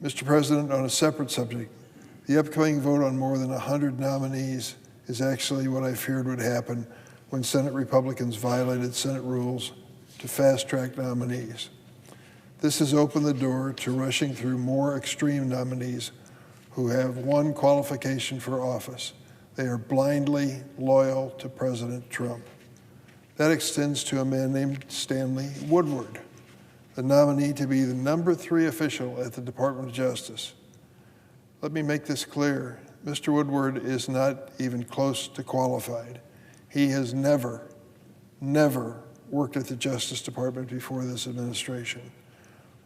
Mr. President, on a separate subject, the upcoming vote on more than 100 nominees is actually what I feared would happen when Senate Republicans violated Senate rules to fast-track nominees. This has opened the door to rushing through more extreme nominees who have one qualification for office. They are blindly loyal to President Trump. That extends to a man named Stanley Woodward, the nominee to be the #3 official at the Department of Justice. Let me make this clear. Mr. Woodward is not even close to qualified. He has never worked at the Justice Department before this administration.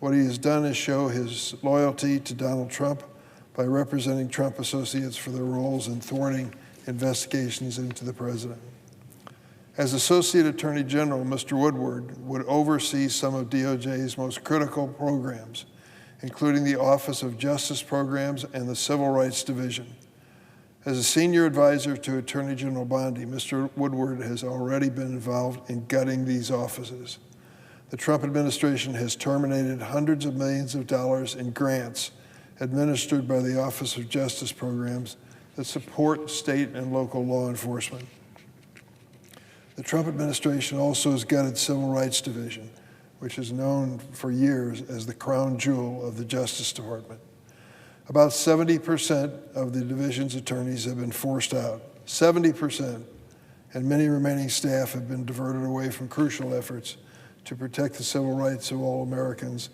What he has done is show his loyalty to Donald Trump by representing Trump associates for their roles in thwarting investigations into the president. As Associate Attorney General, Mr. Woodward would oversee some of DOJ's most critical programs, including the Office of Justice Programs and the Civil Rights Division. As a senior advisor to Attorney General Bondi, Mr. Woodward has already been involved in gutting these offices. The Trump administration has terminated hundreds of millions of dollars in grants administered by the Office of Justice Programs that support state and local law enforcement. The Trump administration also has gutted Civil Rights Division, which is known for years as the crown jewel of the Justice Department. About 70% of the division's attorneys have been forced out, 70%, and many remaining staff have been diverted away from crucial efforts to protect the civil rights of all Americans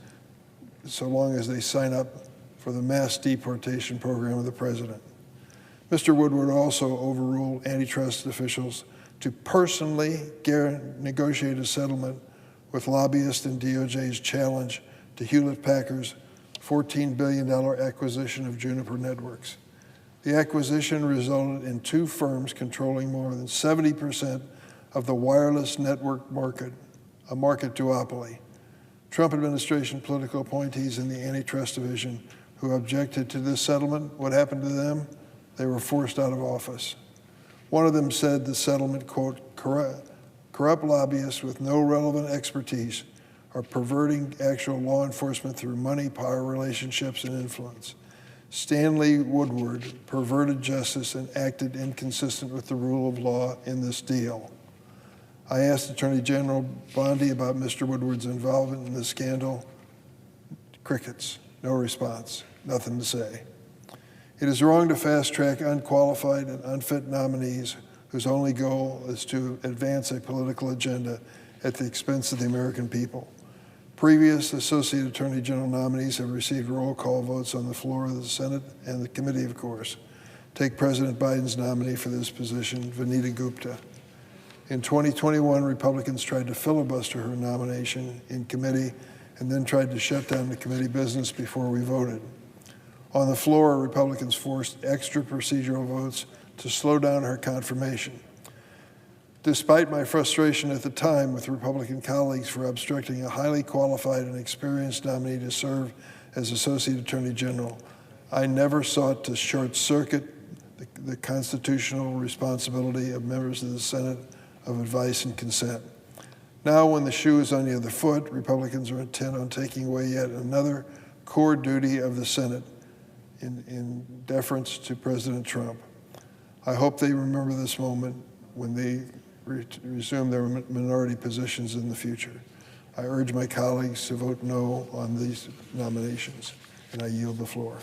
so long as they sign up for the mass deportation program of the president. Mr. Woodward also overruled antitrust officials to personally negotiate a settlement with lobbyists in DOJ's challenge to Hewlett-Packard's $14 billion acquisition of Juniper Networks. The acquisition resulted in two firms controlling more than 70% of the wireless network market, a market duopoly. Trump administration political appointees in the antitrust division who objected to this settlement, what happened to them? They were forced out of office. One of them said the settlement, quote, corrupt lobbyists with no relevant expertise are perverting actual law enforcement through money, power, relationships, and influence. Stanley Woodward perverted justice and acted inconsistent with the rule of law in this deal. I asked Attorney General Bondi about Mr. Woodward's involvement in the scandal. Crickets, no response, nothing to say. It is wrong to fast-track unqualified and unfit nominees whose only goal is to advance a political agenda at the expense of the American people. Previous Associate Attorney General nominees have received roll call votes on the floor of the Senate and the committee, of course. Take President Biden's nominee for this position, Vanita Gupta. In 2021, Republicans tried to filibuster her nomination in committee and then tried to shut down the committee business before we voted. On the floor, Republicans forced extra procedural votes to slow down her confirmation. Despite my frustration at the time with Republican colleagues for obstructing a highly qualified and experienced nominee to serve as Associate Attorney General, I never sought to short-circuit the constitutional responsibility of members of the Senate of advice and consent. Now, when the shoe is on the other foot, Republicans are intent on taking away yet another core duty of the Senate in deference to President Trump. I hope they remember this moment when they resume their minority positions in the future. I urge my colleagues to vote no on these nominations, and I yield the floor.